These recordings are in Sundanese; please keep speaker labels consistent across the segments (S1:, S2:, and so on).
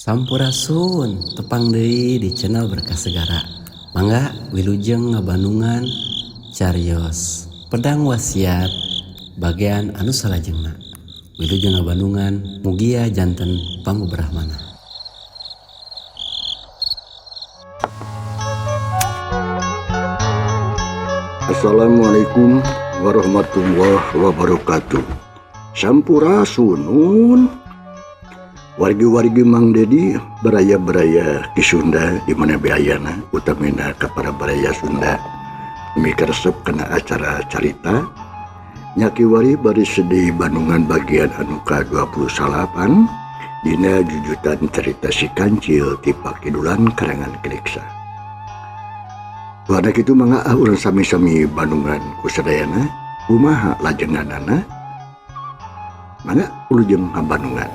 S1: Sampurasun tepang deui di channel Berkah Segara. Mangga wilujeng ngabandungan carios pedang wasiat bagian anu salajengna. Wilujeng ngabandungan mugia janten pangguberahmana.
S2: Assalamualaikum warahmatullahi wabarakatuh. Sampurasun wargi-wargi Mang Dedi beraya-beraya di Sunda di mana beayana utamina kepada beraya Sunda mikir resep kena acara carita nyakiwari bari sedih Bandungan bagian anu ke-28 dina jujutan cerita si kancil ti Pakidulan karangan Keliksa. Wana kitu mangga urang sami-sami Bandungan kusadayana kumaha lajenganana mangga ulujeng Bandungan.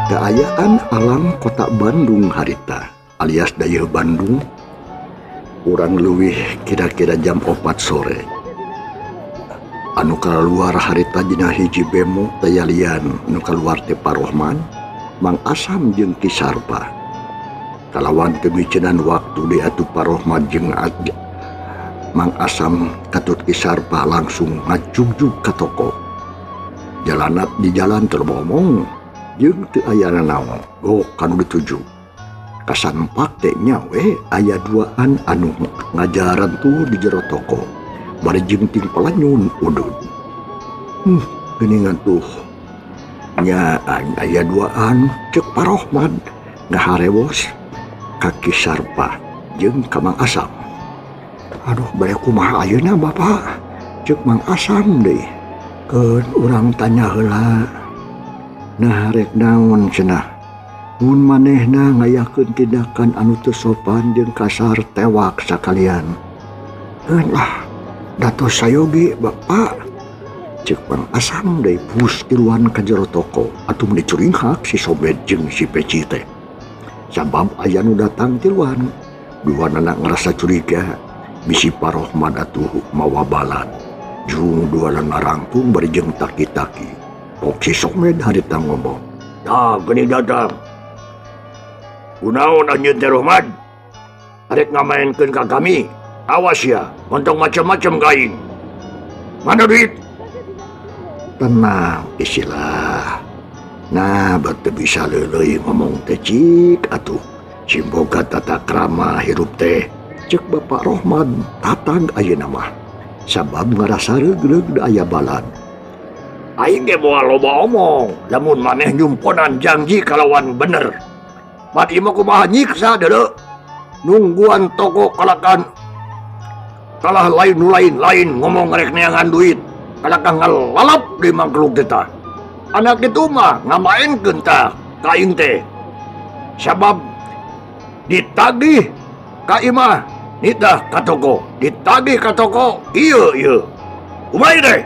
S2: Keayaan alam kota Bandung harita alias daya Bandung urang leuwih kira-kira jam 4 sore anu kaluar harita dina hiji bemo tayalian anu kaluar teh Parohman Mang Asam jeung Ki Sarpa kalawan teu micenan waktu di atuh Parohman jeung Mang Asam katut Ki Sarpa langsung ngajugjug ka toko jalanat di jalan teromong jeung teu ayana naon go kanu dituju kasampak teh nyawe aya duaan anu ngajaran tuh di jero toko bari jeung ting pelanyun udud geuningan tuh nya aya duaan ceuk Parohman ngaharewos ka Ki Sarpa jeung ka Mang Asam. Aduh bade kumaha ayeuna Bapak ceuk Mang Asam deui keun urang tanya heula. Nah rek naon cenah mun manehna ngayakeun tindakan anu teu sopan jeung kasar tewak sakalian. Heun lah datos sayogi Bapak ceuk Mang Asam deui pus tiluan ka jero toko atuh mun dicuringhak si Somet jeung si Peci teh. Sabab aya nu datang tiluan duanana ngarasa curiga bisi Parohman atuh mawa balad jeung duana narangtung bari jeung taki-taki. Pok si Somed harita ngomong, "Dah geni datang. Kunaon anjeun teh Rohman? Arek ngamaenkeun ka kami. Awas ya, montong macam-macam gaing. Mana duit?" Tenang, isilah. Nah, batu bisa leuleuy ngomong teh cik atuh. Simboga tata krama hirup teh. Cek Bapak Rohman tatang ayeuna mah. Sabab ngarasa reug-reug da aya balad. Aing ge moal loba omong, lamun maneh nyumponan janji kalawan bener. Mati mah kumaha nyiksa deureu. Nungguan toko kalakan kalah lain ngomong rek neangan duit. Kalakang ngalalap di mangkluk teh. Anak itu mah ngamaenkeun tah ka aing teh. Sabab ditagih ka imah nitah ka toko, ditagih ka toko ieu. Kumaha teh?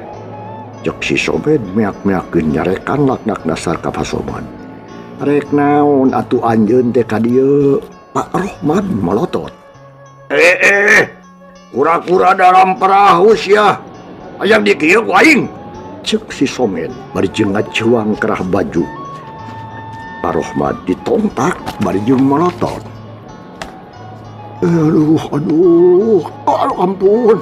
S2: Cek si Somed meak-meakeun nyarekan laknak dasar ka Pasoman. Rek naon atuh anjeun teh ka dieu? Pak Rohman melotot. Kura-kura dalam perahu sia. Hayang dikieu ku aing. Cek si Somed bari jeung ngacuang kerah baju. Pak Rohman ditontak bari jeung melotot. Aduh, ampun.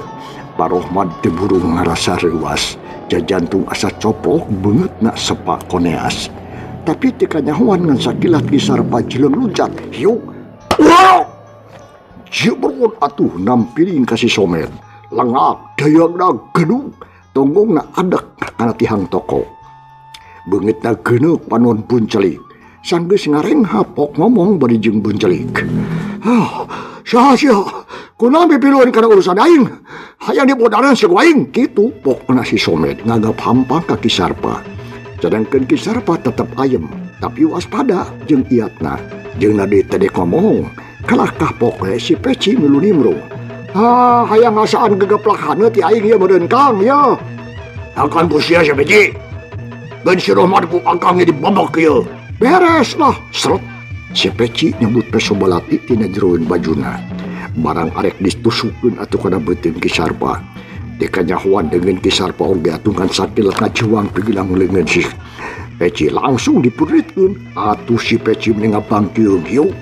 S2: Pak Rohman teu buru ngarasa reuas. Jantung asa copok beungeut na sepak koneas. Tapi tika nyahoan ngan sakilat Ki Sarpa jileung luncat. Hiuk. Wow! Jebrot atuh nampiring ka si Somed. Lengak dayagna gedung tonggongna adek kana tihang toko. Beungitna geuneuk panon buncelik. Sanggeus ngareng hapok ngomong bari jeung buncelik. Sia kunaon pipiluan kana urusan aing? Hayang dibodaran si aing kitu pokna si Somed nganggap hampang ka Ki Sarpa. Sedangkeun Ki Sarpa tetep ayem tapi waspada jeung iatna. Jeung nade teh ngomong kalah kapok si Peci milu nimrung. Hayang ngasaan gegeplakan ti aing ieu meureun Kang ya. Akan busia si Peci. Geun si Rohmadku akangnya dibobok ieu. Beres lah, seret. Si Peci nyebut Pesobalati tina jeroeun bajuna. Barang arek ditusukkeun atuh kana beuteung Ki Sarpa. Dikanyahoan dengan Ki Sarpa oge atungan sakil ngajuang pigilang leungeun si Peci langsung dipuritkeun. Atuh si Peci meninga bangkiung hiuk.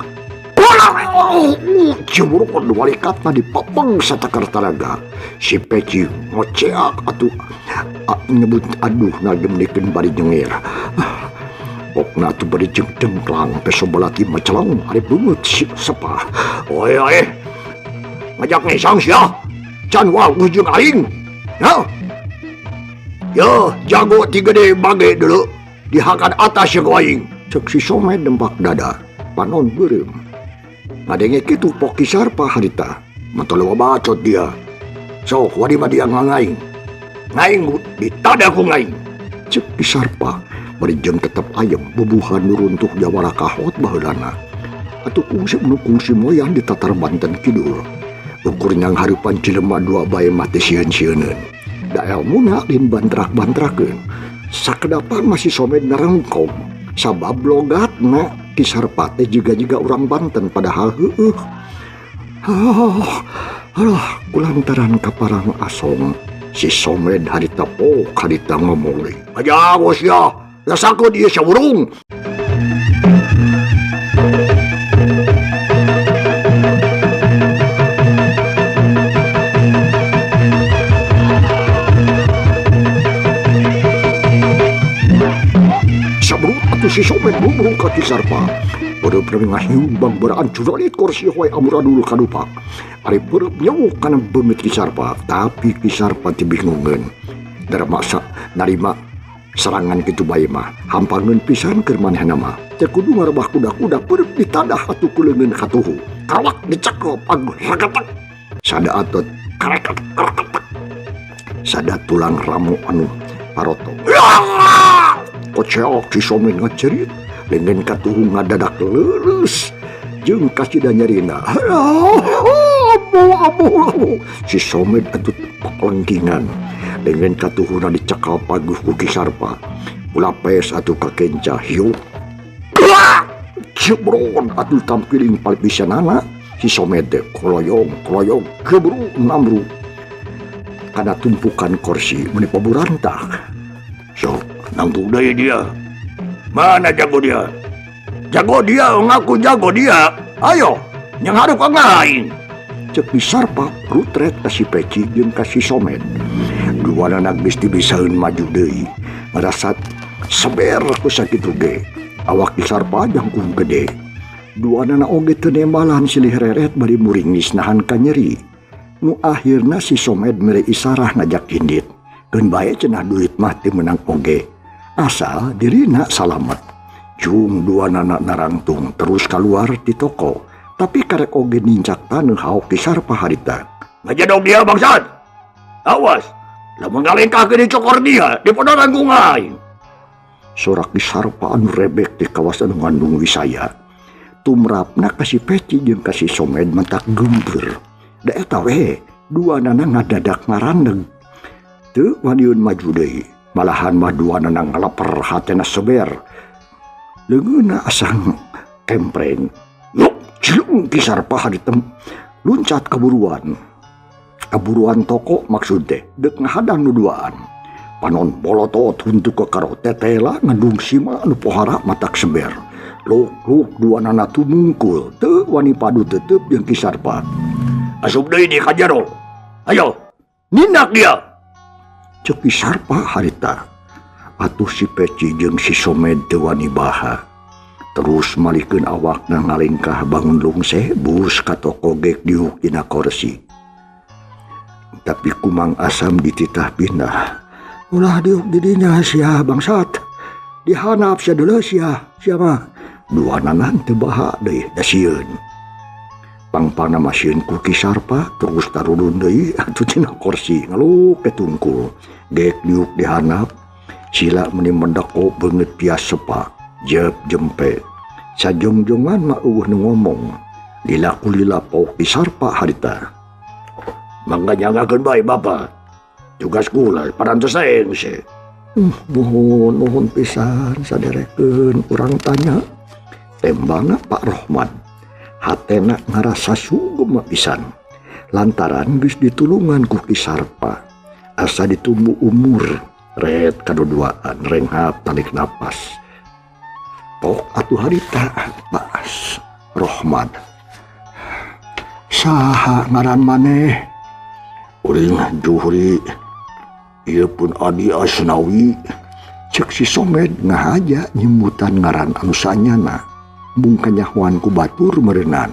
S2: Jebrot walikatna dipapang satakar taraga. Si Peci ngoceak atuh nyebut aduh nagemnikeun bari nyengir. Pokna tu bari jeung dengklang Pesobalati macelong ari bungut si sepah. Oe ngajak ngisang sia. Can waluh jeung aing. Ya jago ti gede bage dulu dihakan atas jeung aing. Cek si Somed dempak dada panon beureum. Ngadenge kitu pok Ki Sarpa harita. Mantolo bacot dia. Sok wadi mah dia ngaing. Ngaing ditada ku ngaing. Cek Ki Sarpa bari jeung tetep ayem bubuhan nuruntuh jawara kahot baheulana. Atuh kungsi moyang di tatar Banten Kidul. Ukur nyang hareupan jelema dua bae mah teh sieun-sieuneun. Da elmuna lin bantrak-bantrakeun. Sakedapan masih Somed narengkom. Sabab logatna Ki Sarpa teh juga urang Banten padahal heueuh. Kulantaran kaparang asong si Somed harita pok harita ngomong deui. Aja bos ya, rasakeun ieu saburung. Si Somed bumbu ka Ki Sarpa. Pada perengah hiumbang beraan curalit korsi hoy amuradul kadupak. Ari beureup nyeuh kana beumit Ki Sarpa. Tapi Ki Sarpa teu bingungeun. Darmasa narima serangan kitu bae mah. Hampangeun pisan keur manehna mah. Teu kudu ngarebah kuda-kuda beureup ditadah atuh ku leungeun katuhu. Karawak dicekrop agung ragatak. Sada atot karekat. Sada tulang ramu anu paroto. Koceok si Somed ngacerit dengan katuhu ngadadak leulus jeung kasida nyarina. Abu si Somed atuh pelengkingan dengan katuhuna dicekal paguh ku Ki Sarpa. Ulah pes atuh kakenca hiup. Jebrot atuh tampiling palpisanana si Somed teh koloyong gebru namru kana tumpukan kursi meni paburantak. Sok nangtu deui dia. Mana jago dia? Jago dia, ngaku jago dia. Ayo, yang hareup ngaing. Cek Ki Sarpa rutret ka si Peci jeung ka si Somed. Duana geus dibisaeun maju deui. Ngarasa seber ku sakitu ge. Awak Ki Sarpa jangkung gede. Duana oge teu nembalan silih reret bari muringis nahan ka nyeri. Nu akhirna si Somed mere isarah ngajak indit. Keun bae cenah duit mah teu menang oge. Asal dirina salamet. Jung dua anak narangtung terus keluar di toko. Tapi karek oge nincak taneuh hauk Ki Sarpa harita. Ngajadog dia bangsat. Awas, lamun ngalengkahkeun dicokor dia, dipodoran ku ngaing. Sorak Ki Sarpa anu rebek di kawasan ngandung wisaya. Tumrapna ka si Peci jeung ka si Somed mentak gempeur. Da eta we, duanana ngadadak ngarandeg. Teu waniun maju deui. Malahan mah duanana ngaleper hatena seber. Leungeunna asang kempreng. Yuk, cilung Ki Sarpa haditem luncat kaburuan. Kaburuan toko maksud teh deuk ngahadang nu duaan. Panon bolotot huntu ke karo tetela ngandung sima anu pohara matak seber. Luk duanana tumungkul teu wani padu tetep jeung Ki Sarpa. Asup deui di kajaro. Ayo, nindak dia. Cek Ki Sarpa harita. Atuh si Peci jeung si Somed teu wani baha. terus malikeun awakna ngalingkah bangun lungse bus ka toko gek diuk dina kursi. Tapi kumang asam dititah pindah. Ulah diuk didinya sia bangsat. Dihanap sia deuleu sia mah. Duananan teu baha deui da sieun. Pangpana masieun ku Ki Sarpa terus tarulun deui atuh tina kursi ngaluk ke tungkul. Gek diuk dihanap sila meuni mendeko beungeut pias sepak. Jep jempe. Sajongjongan mah eueuh nu ngomong. Lila kulila pok Ki Sarpa harita. Mangga nyanggakeun bae Bapa. Tugas kula parantos saeng se. Nuhun pisan saderekeun urang tanya. Tembangna Pak Rohman. Hatena ngarasa sugem pisan. Lantaran geus ditulungan ku Ki Sarpa. Asa ditumbu umur. Red kaduduaan renghap tarik napas. Pok atuh harita Pak Rohman. Saha ngaran maneh? Uring Juhri. Ieu pun Adi Asnawi. Cek si Somed ngahaja nyebutan ngaran anu sanyana. Bung kanyahuan ku batur meureunan.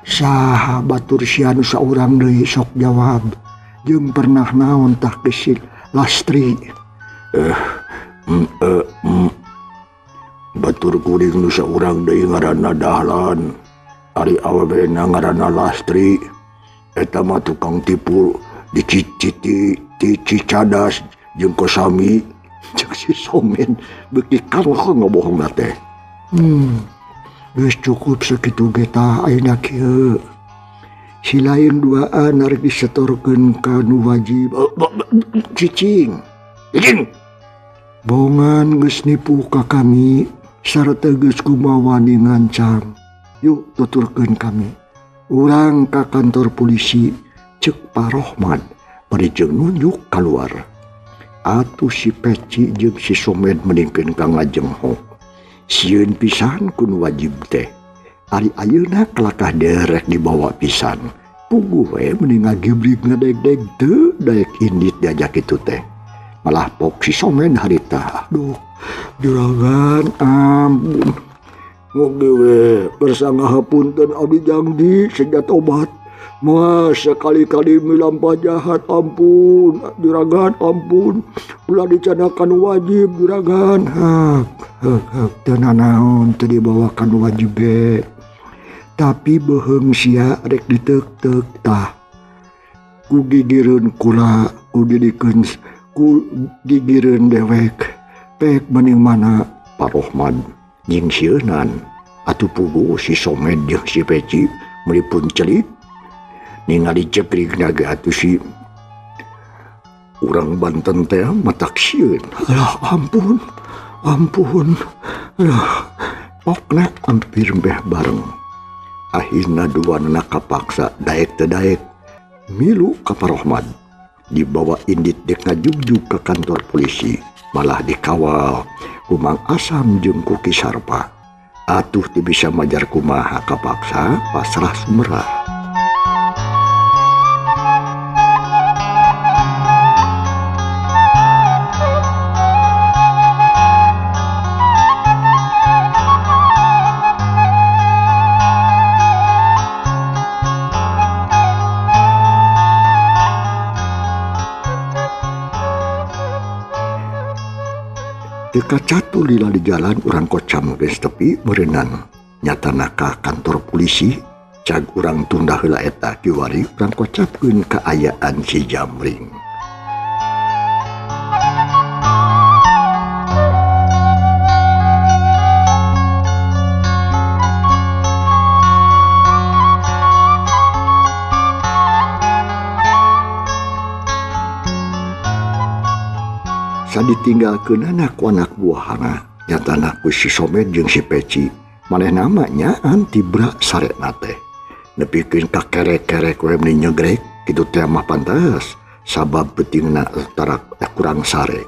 S2: Saha batur sia nu saurang deui sok jawab. Jeung pernah naon tah geus Lastri. Batur kuring nu saurang deui ngaranna Dahlan. Ari awena ngaranna Lastri. Eta mah tukang tipu di Cicadas jeung Kosami. Cek si Somen beuki kaleuh ngabohong teh. Geus cukup sakitu ge tah ayeuna kieu. Si lain duaan arek disetorkeun ka nu wajib. Cicing. Bongan geus nipu ka kami sarta geus kumawani ngancam. Yuk tuturkeun kami. Urang ka kantor polisi cek Pak Rohman bari jeung nunjuk kaluar. Atuh si Peci jeung si Somed meningkeun ka ngajenghok. Sieun pisan kun wajib teh. Ari ayeuna kelakah derek dibawa pisan. Puguh we mending ngagibrig ngadeg-deg teu daek indit diajak kitu teh. Malah pok si Somed harita. Aduh, juragan ampun. Ngoge we bersangahapunten abdi jangdi sejat obat. Mas sekali-kali milampa jahat ampun. Juragan ampun. Ulah dicanakan wajib juragan. Teu nanaon teu dibawakan wajib ge. Tapi beheung sia rek diteuk-teuk tah. Ku gigireun kula ku gigireun dewek. Pek mending mana Pak Rohman jeung sieunan. Atuh puguh si Somed jeung si Peci melipun celik. Ningali cekrigna ge atuh si urang Banten teh matak sieun. Alah ampun. Alah pokna hampir beh bareng. Akhirna duana kapaksa daek teu daek milu ka Pak Rohman. Dibawa indit dek ngajugjug ke kantor polisi. Malah dikawal ku Mang Asam jeung ku Ki Sarpa. Atuh teu bisa majar kumaha kapaksa pasrah sumerah. Teka catul lila di jalan urang kocam geus tepi berenang. Nyatana ka kantor polisi cag urang tunda heula eta kiwari urang kocapkeun kaayaan si Jamring. Ditinggalkeun anak buahana nyatana ku si Somed jeung si Peci maneh namanya antibra saretna teh nepikeun ka kerek-kerek we meni nyegrek kitu teh mah pantes sabab peutingna tara kurang sare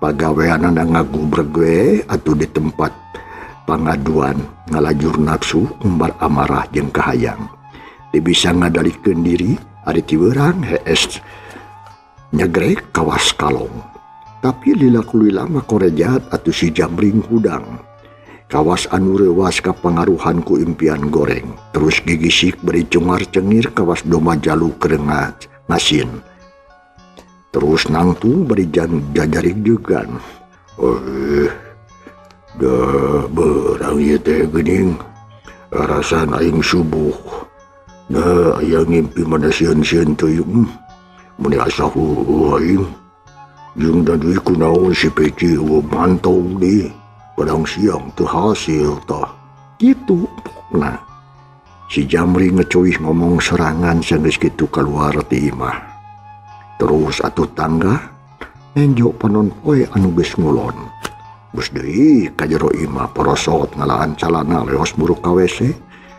S2: pagaweanna ngagubreg we atuh di tempat pangaduan ngalajur nafsu umbar amarah jeung kahayang teu bisa ngadalikeun diri ari ti weurang hees nyegrek kawas kalong. Tapi lila kulila mah korejat atuh si Jamring hudang. Kawas anu rewas kapangaruhan ku impian goreng. Terus gigisik beri cungar cengir kawas doma jalu kerengat ngasin. Terus nangtu beri jajarik jugan. Dah berang ieu teh geuning. Rasan aing subuh. Dah aya ngimpi mana sieun-sieun teuing. Mun asa aing. Jeung da deui kunaon si Peci mantau deui. Padang siang teu hasil tah. Kitu pokna. Si Jamri ngecuih ngomong serangan sanggeus kitu kaluar ti imah. Terus atuh tangga enjo panon poe anu geus ngulon. Bus deui ka jero imah porosot ngalaan calana leos buruk ka WC.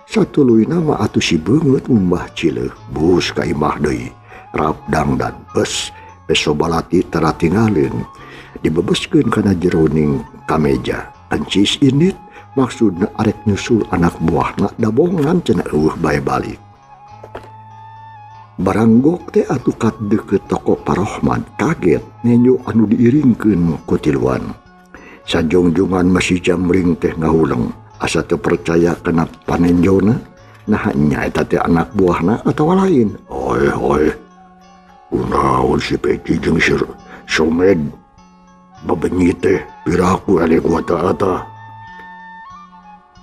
S2: Satuluyna mah atuh si beungeut umbah cileuh bus ka imah deui. Rabdang dan bes pesobalati taratingalin. Dibebeskeun kana jeroning kameja. Ancis init maksudna arek nyusul anak buahna dabongan cenah eueuh bae balik. Baranggok teh atuh kat deukeut toko Parohman kaget nenyo anu diiringkeun ku tiluan. Sajungjungan masih Jamring teh ngahuleng asa teu percaya kana panenjona. Nah nya eta teh anak buahna atawa lain. Oe. Kunaon si Peci jeung si Somed babenyi teh piraku ale ku ata-ata.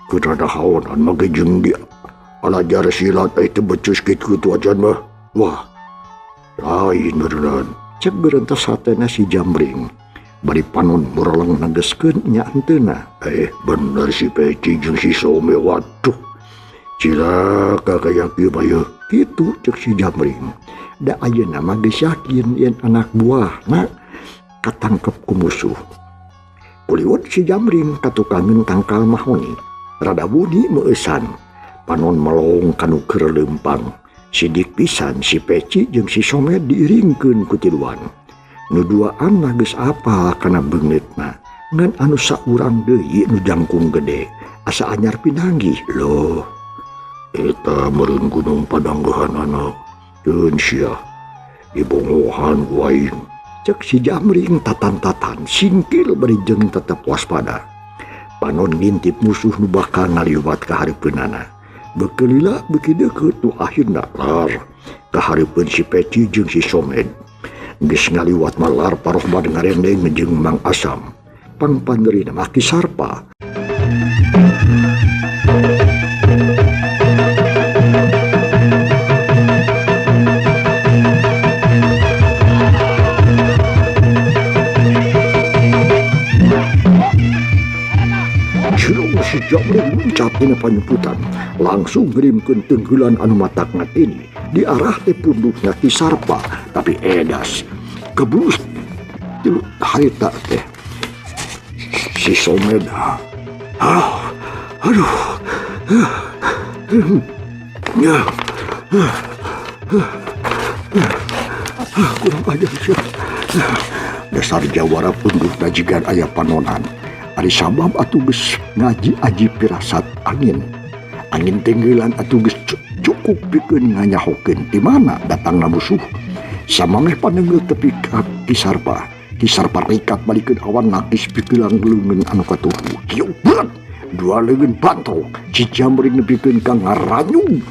S2: Kuda haonan mage jeung di alajar silat ai teu becus kitu ajan mah. Wah, lain beneran. Cek berentos hatena si Jamring. Bari panon borolong nageskeun nya henteuna. Bener si Peci jeung si Some waduh. Cilaka kaya kieu mah yeuh. Kitu cek si Jamring. Da ayeuna mah geus yakin yen anak buahna katangkep ku musuh. Kuliwat si Jamring katukangeun tangkal mahoni. Rada budi meusan. Panon melong kanu keur leumpang. Sidik pisan si Peci jeung si Somed diiringkeun ku tiluan. Nu duaan mah geus apal kana beungeutna. Ngan anu saurang deui nu jangkung gede. Asa anyar pinanggih. Loh. Eta meureun gunung Padanggehanana. Keun sia. Dibongohan ku aing. Cek si Jamring tatan-tatan singkil bari jeung tetep waspada. Panon ngintip musuh nu bakal ngaliwat ka hareupeunana. Bekelila beuki deukeut nu akhirna lar ka hareupeun si Peci jeung si Somed. Geus ngaliwat malar Parohman ngarendeng jeung Mang Asam. Pangpandeurina mah Ki Sarpa. Si Jamring muncap dina panyemputan langsung ngirimkeun tenggelan anu matak ngatini di arah teh pundukna Ki Sarpa tapi edas kebrus tilu harita teh si Somed kurang ajar sih dasar jawara pundukna jigan aya panonan. Ari sabab atuh geus ngaji aji pirasat angin tenggelan atuh geus cukup pikeun nganyahokeun di mana datangna musuh. Samangeh panenggel tepi ka Ki Sarpa rikat balikeun awan nakis pikeun leungeun anu katuhu. Hiup berat dua leungeun bantok si Jamring nepikeun ka ngaranyung.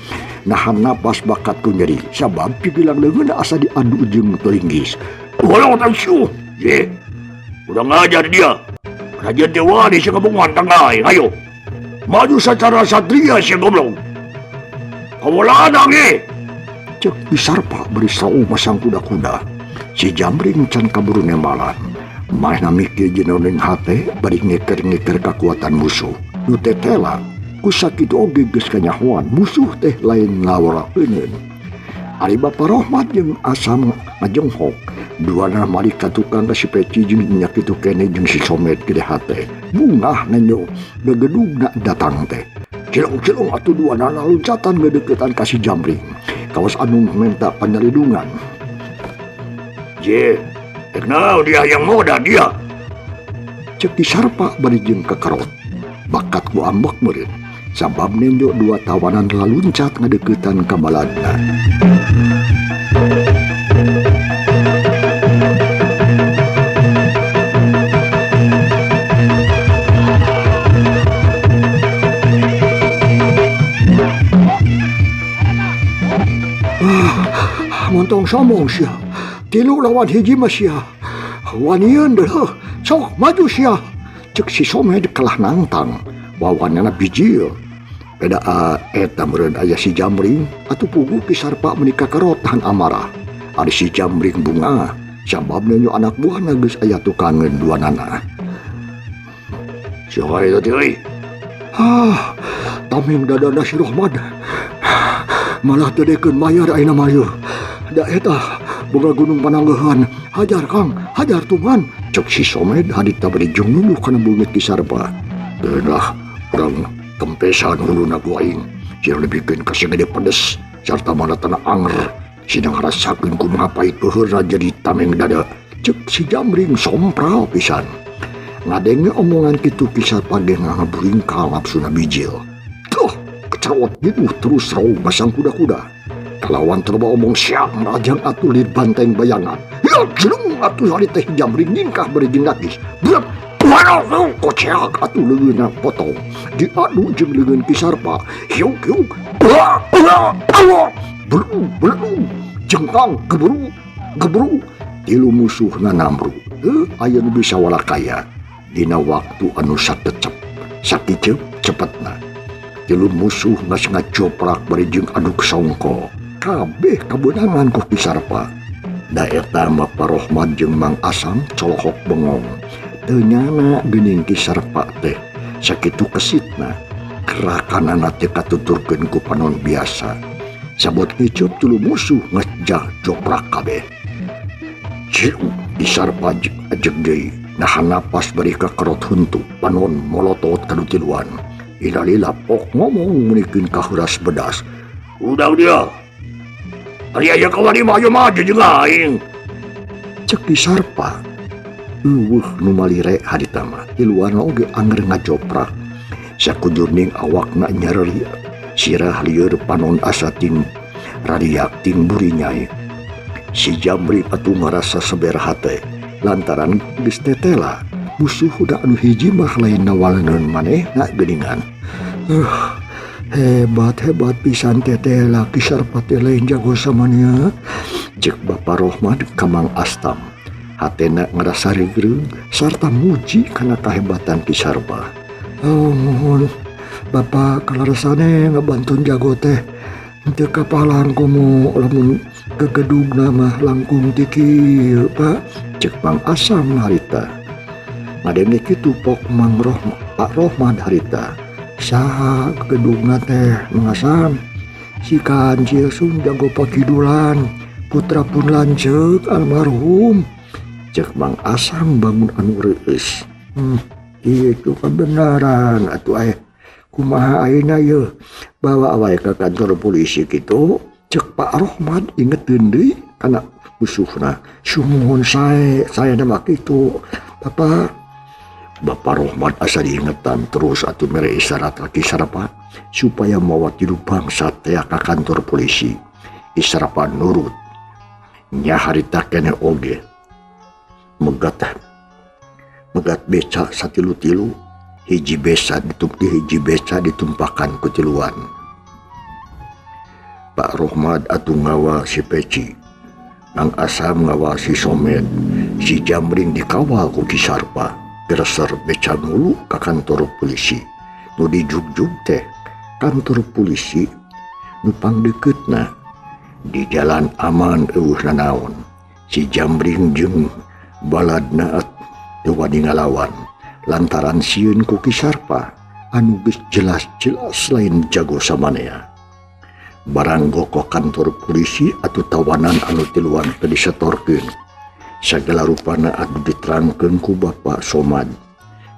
S2: Nahan napas bakat ku nyeri sabab pikeun leungeun asa diadu jeung telinggis. Walau tansyuh ye udah ngajar dia. Raja Dewa di sekabungan tanggai, ayo maju secara satria si goblok. Kawaladang ye. Cek Ki Sarpa beri sau masang kuda-kuda. Si Jamring can kaburu nembalan. Mahna mikir jenoning hate bari ngeker-ngeker kekuatan musuh. Nu tetela ku sakitu oge geus kanyahoan musuh teh lain ngawaraeuneun. Ari Parohman jeung Asam ngajenghok. Duana mari katukang ka si Peci jeung nya kitu kene jeung si Somed gede hate. Bungah nenyo gegedugna datang teh. Cilong-cilong atuh duana loncatan ngadeuketan ka si Jamring. Kawas anu minta panyalidungan. Je, kenal dia yang moda dia. Cek Ki Sarpa bari jeung kekerot. Bakat ku ambek meureun. Sabab nenjo dua tawanan laluncat ngadeuketan ka baladna. somong sia. Tilu lawan hiji mah sia. Wanian deh, sok maju sia. Cek si Somed kalah nantang. Wawanana bijil. Beda eta meureun aya si Jamring atuh puguh ki Sarpa menika karotahan amarah. Ari si Jamring bunga, sababna nyo anak buahna geus aya tukangeun duanana. Siapa itu euy? Tamim dadana si Rohmad. Malah tedekeun mayar ayeuna mayu. Da eta boga gunung pananggehan. Hajar Kang, hajar tuman. Cek si Somed hadita beri jeung nuluh kana beungeut ki Sarpa. Deunah urang tempesan huluna ku aing. Sia lebihkeun ka segede pedes sarta manatana anger. Sidang rasakeun kumaha paiteuheurna jadi tameng dada. Cek si Jamring sompral pisan. Ngadenge omongan kitu ki Sarpa ge ngaburingkal nafsuna bijil. Tuh, kecerot gitu terus raw masang kuda-kuda. Kalawan terba omong siap rajang atuh lir banteng bayangan. Ya jelung atuh hari teh Jamring ningkah berijing nagis. Berat, waduh kocak atuh leungeunna potong. Diadu jeung leungeun ki Sarpa. Hiuk. Belum, jengkang, gebru, tilu musuhna namru. Aya nu bisa walakaya dina waktu anu sakecep, sakicep cepetna. Tilu musuh geus ngajoprak bari jeung aduk songko. Kabeh kabeunangan ku ki Sarpa. Da eta Bapak Rohmad jeung Mang Asam colohok bengong. Teu nyana geuning ki Sarpa teh sakitu kesitna. Gerakanana teh katuturkeun ku panon biasa. Sabot ngiceup tulu musuh ngejah joprak kabeh. Ciu di Sarpa ajeg deui nahan napas bari ka kerot huntu panon molotot kanu tiluan. Ilalila pok ngomong munikeun ka heuras bedas. Udah dia. Ari aya kawani mah ayo maju jeung aing. Cek di Sarpa. Eueuh nu malire hadita mah tiluan oge anger ngajoprak. Sakujurning awakna nyareri. Sirah lieur panon asa ting radiak ting buri nyai. Si Jamring atuh ngarasa saberaha teh lantaran geus tetela musuh udah anu hiji mah lain nawalneun manehna geuningan. Hebat pisan tetela ki Sarpa teh lain jago samania. Cek Bapak Rohmad ka Mang Astam. Hatena ngarasa regreng sarta muji kana kahebatan ki Sarpa. Mohon Bapak kalaresane ngabantuan jago teh. Teu kapalang komo lamun gegedugna mah langkung ti kieu, Pak. Cek Mang Asam harita. Ngadenge kitu pok Pak Rohmad harita. Saha gegedugna teh Mang Asam? Si Kancil sun jago pakidulan. Putra pun lanceuk almarhum. Cek Mang Asam bangun anu reueus. Itu kebenaran atuh kumaha ayeuna ye bawa wae ke kantor polisi kitu. Cek Pak Rohmad ingeteun deui kana musuhna. Sumuhun saya nama kitu Bapak Rohmad asa diingetan terus atuh mere isyarat laki Sarpa supaya mawa tilu bangsa teh ka kantor polisi. Sarpa nurut. Nya harita kene oge megat beca satilu-tilu. Hiji beca ditumpakan ku tiluan. Pak Rohmad atuh ngawal si Peci. Mang Asam ngawal si Somed. Si Jamring dikawal ku ki Sarpa. Gereser beca mulu ka kantor polisi. Nu dijugjug teh kantor polisi nu pangdeuketna di Jalan Aman eueuh nanaon. Si Jamring jeung baladna teu wani ngalawan. Lantaran sieun ku ki Sarpa anu geus jelas-jelas lain jago samanea. Barang goko kantor polisi atuh tawanan anu tiluan teu disetorkeun. Sagala rupana anu diterangkeun ku Bapak Somad.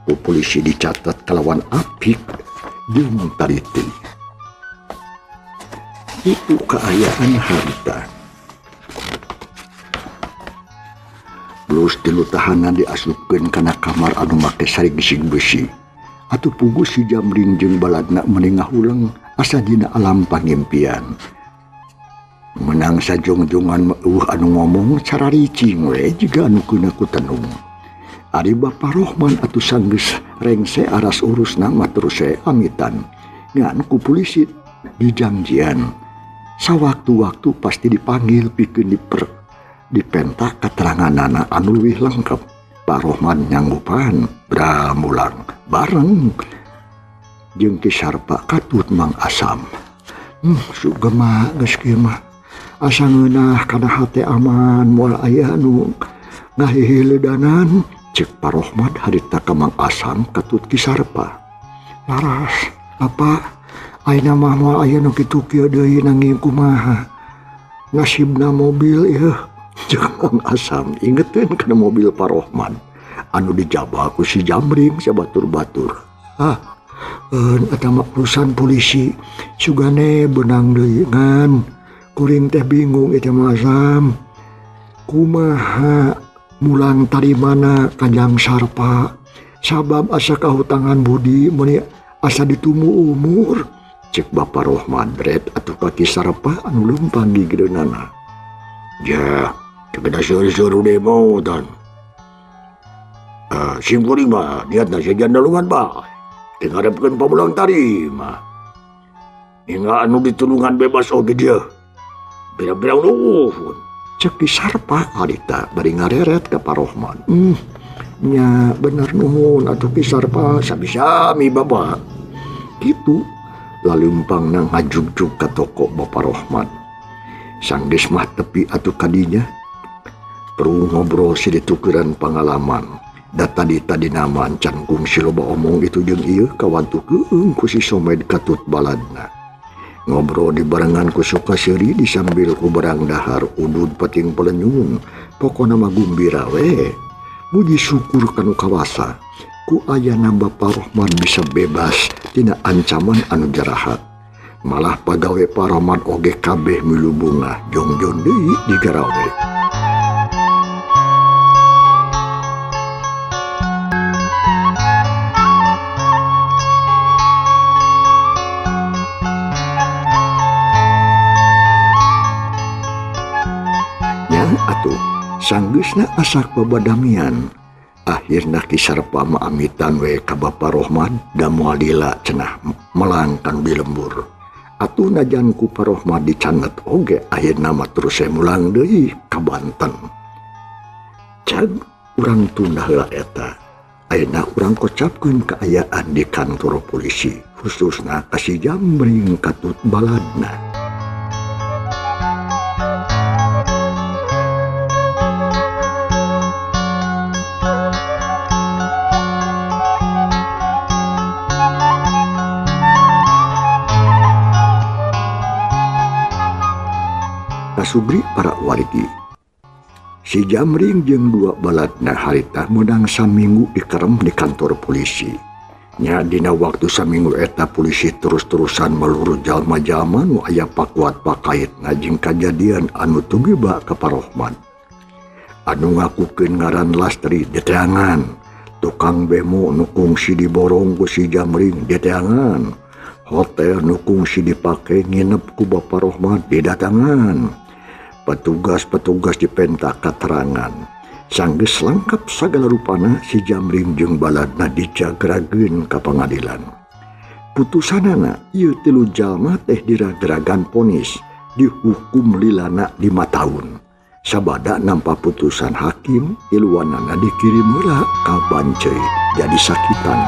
S2: Ku polisi dicatat kalawan apik jeung tariti. Itu kaayaan harita. Plus tilu tahanan diasupkeun kana kamar anu make sari gising besi. Atuh puguh si Jamring jeung baladna menengah ulang asa dina alam pangimpian. Menang sajong-jongan anu ngomong cara ricing we jiga anu keuna ku tenung. Ari Bapak Rohman atuh sanggeus rengse aras urusna mah terus amitan. Ngan ku polisi di janjian. Sawaktu-waktu pasti dipanggil pikeun dipenta keteranganana anu leuwih lengkap. Pak Rohman nyanggupan bramulang bareng jeung Ki Sarpa katut Mang Asam. Sugema geus kieu mah asa ngeunah kana hate aman moal aya anu ngahihileudanan, cek Pak Rohman harita ka Mang Asam katut Ki Sarpa. Laras, apa ayeuna mah moal aya nu kitu kieu deui nanging kumaha nasibna mobil ieu. Jeung Mang Asam ingeteun kana mobil Pak Rohman anu dijabah ku si Jamring sabatur-batur. Eta mah urusan polisi sugane benang deui ngan kuring teh bingung eta mah Asam. Kumaha mulang tarimana Kanjang Sarpa sabab asa kahutangan budi meni asa ditumu umur, cek Bapak Rohman red atuh ka Ki Sarpa anu leumpang di geudeunana. Ya kena suruh demo dan sim kuring mah niatna saja nalungan bah ngarepkeun pamulang tarima hingga anu ditulungan bebas oge dia birang-birang nuhun, cek Ki Sarpa harita bari ngareret ka Pak Rohman. Nya bener nuhun atuh Ki Sarpa sami-sami bapak kitu laleumpang nang ngajugjug ka toko Bapak Rohman. Sanggeus mah tepi atuh kadinya perlu ngobrol si ditukeran pengalaman. Tadi nama can kungsi loba omong itu jeung ieu kawantukeun ku si Somed katut baladna. Ngobrol di barengan ku Sukaseri disambil ku barang dahar udud peting pelenyun. Pokona mah gumbira we. Muji syukur kanu kawasa ku ayana Bapak Rohman bisa bebas tina ancaman anu jarahat. Malah pagawe Pak Rohman oge kabeh milu bunga jongjon deui di garawe. Atuh sanggeusna asak babadamian akhirna Ki Sarpa maamitan we ka Bapak Rohman da moal lila cenah melangkan di lembur. Atuh najan ku Pak Rohman dicanget oge akhirna mah terus mulang deui ka Banten. Can urang tunda heula eta ayeuna urang kocapkeun kaayaan di kantor polisi khususna ka si Jamring katut baladna. Kasubri para wargi si Jamring jeung dua baladna harita menang saminggu dikerem di kantor polisi. Nya dina waktu saminggu eta polisi terus-terusan meluru jalma-jalma nu aya pakuat pakait ngajing kajadian anu tugiba ka Pak Rohman. Anu ngakukeun ngaran Lastri deteangan, tukang bemo nu kungsi diborong ku si Jamring deteangan, hotel nu kungsi dipake nginep ku Bapak Rohman didatangan. Petugas-petugas dipenta keterangan. Sanggeus lengkap sagala rupana si Jamring jeung baladna dijagrageun ka pengadilan. Putusanana ieu 3 jalma teh diragragan ponis dihukum lilana 5 tahun. Sabada nampa putusan hakim iluanana dikirim heula ka Bancai jadi sakitan.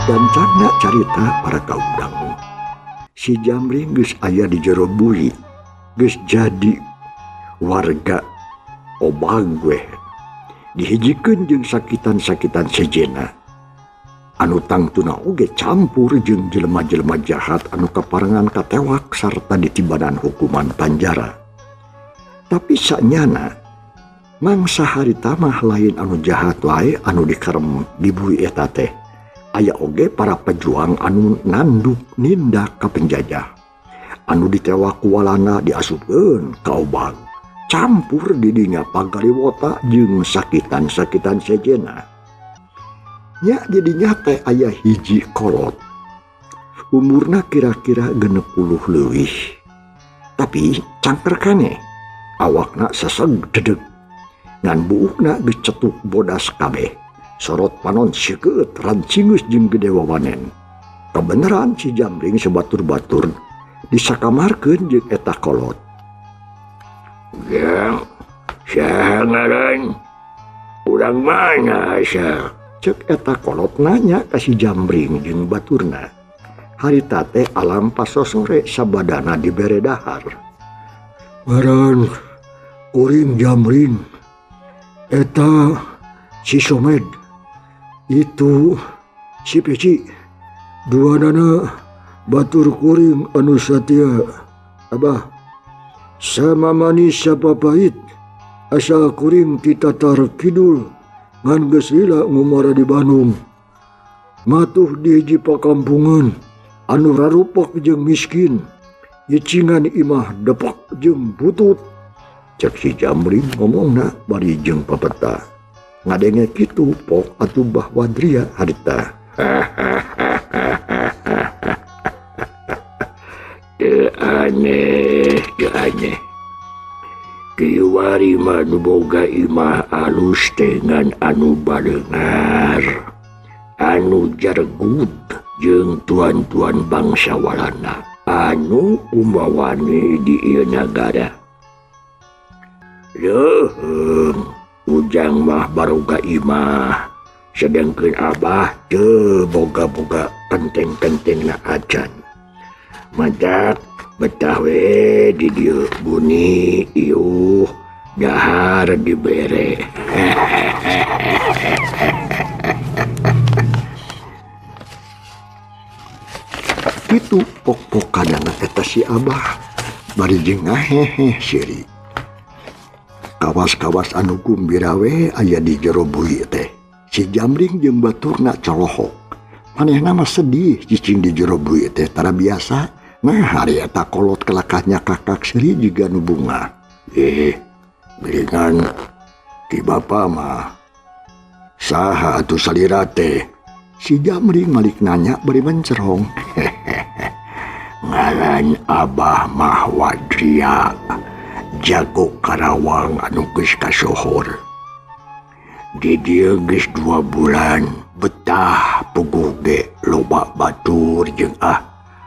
S2: Dan canda carita para kaudang si Jamring geus aya di jero bui, geus jadi warga Obagwe, dihijikeun jeung sakitan-sakitan sejena anu tangtuna oge campur jeung jelema-jelema jahat anu kaparengan katewak sarta ditibanan hukuman penjara. Tapi sanyana mangsa harita mah lain anu jahat wae anu dikerem di bui eta teh. Aya oge para pejuang anu nanduk nindak ka penjajah anu ditewak walana diasupkeun ka Obag campur di dinya pagaliwota jeung sakitan-sakitan sejena. Nya jadinya teh aya hiji kolot umurna kira-kira 60 leuwih Tapi cangker kane awakna seseg dedeg ngan buukna geus cetuk bodas kabeh. Sorot panon sikeut rancingeus jeung gede wawanen. Kebeneran si Jambring sebatur-batur disakamarkeun jeung eta kolot. "Yang saha ngaran? Urang mana asa?" Cek eta kolot nanya ka si Jambring jeung baturna. Harita teh alam pasosore sabadana dibere dahar. "Ngaran kuring Jambring. Eta si Somed. Itu si Peci. Duanana batur kuring anu satia. Abah, sama manis sapapait asa kuring ti Tatar Kidul ngan geus lila ngumara di Bandung. Matuh di hiji pakampungan anu rarupok jeung miskin, nyicingan imah depak jeung butut." Cek si Jambring ngomongna bari jeung papeta. Ngadenge kitu pok atuh Mbah Wadria harita. Teu aneh. Kiwari mah nu boga imah alus teh ngan anu bareungar, anu jargud jeung tuan-tuan bangsawalana anu umawani di ieu nagara. Leuheung, ujang mah baroga imah, sedengkeun abah teu boga-boga kenteng-kentengna acan. Madak betah we di dieu buni ieuh dahar dibere. Kitu pok-pokana eta si abah bari jeung ngahehe siri. Kawas-kawas anu kumbira we aya di jero bui teh. Si Jambring jeung baturna colohok. Manehna mah sedih cicing di jero bui teh tara biasa. Nah hari eta kolot kelakahnya kakak seri juga nu bunga. Beringan ki bapa mah saha atuh salira teh. Si Jambring malik nanya bari mencerong. Ngaran abah mah Wadria, jago Karawang anu geus kasohor. Di dieu geus 2 bulan betah puguh ge loba batur jeung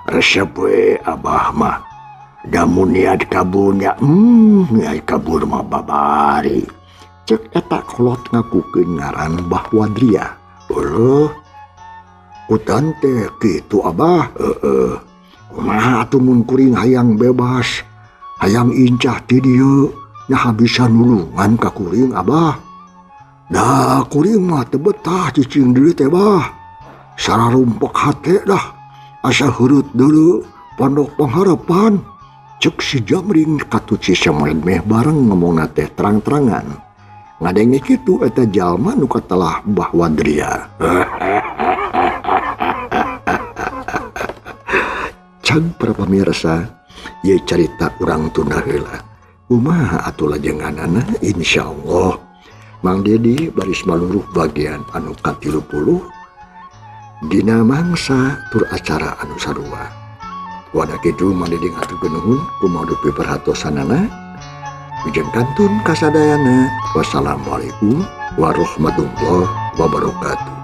S2: resep we abah mah. Damun niat kabur nya niat kabur mah babari. Cek eta kolot ngakukeun ngaran Mbah Wadria. Eueuh, utan teh kitu abah. Kumaha atuh mun kuring hayang bebas, hayang incah ti dieu, nyaha bisa nulungan ka kuring abah. Da kuring mah teu betah cicing deui teh bah. Sararumpek hate dah, asa heureut deuleu pondok pengharapan. Cek si Jambring katut si Somed meh bareng ngomongna teh terang-terangan. Ngadenge kitu eta jalma nu katelah Mbah Wadria. Cang para pamirsa, ye carita urang tunda heula. Kumaha atuh lajenganana insyaallah Mang Dedi baris maluruh bagian anu ka-30 dina mangsa tur acara anu sarua. Wana kitu Mang Dedi ngaturkeun nuhun kumaha dupi perhatosanana. Ujang kantun kasadayana. Wassalamualaikum warahmatullahi wabarakatuh.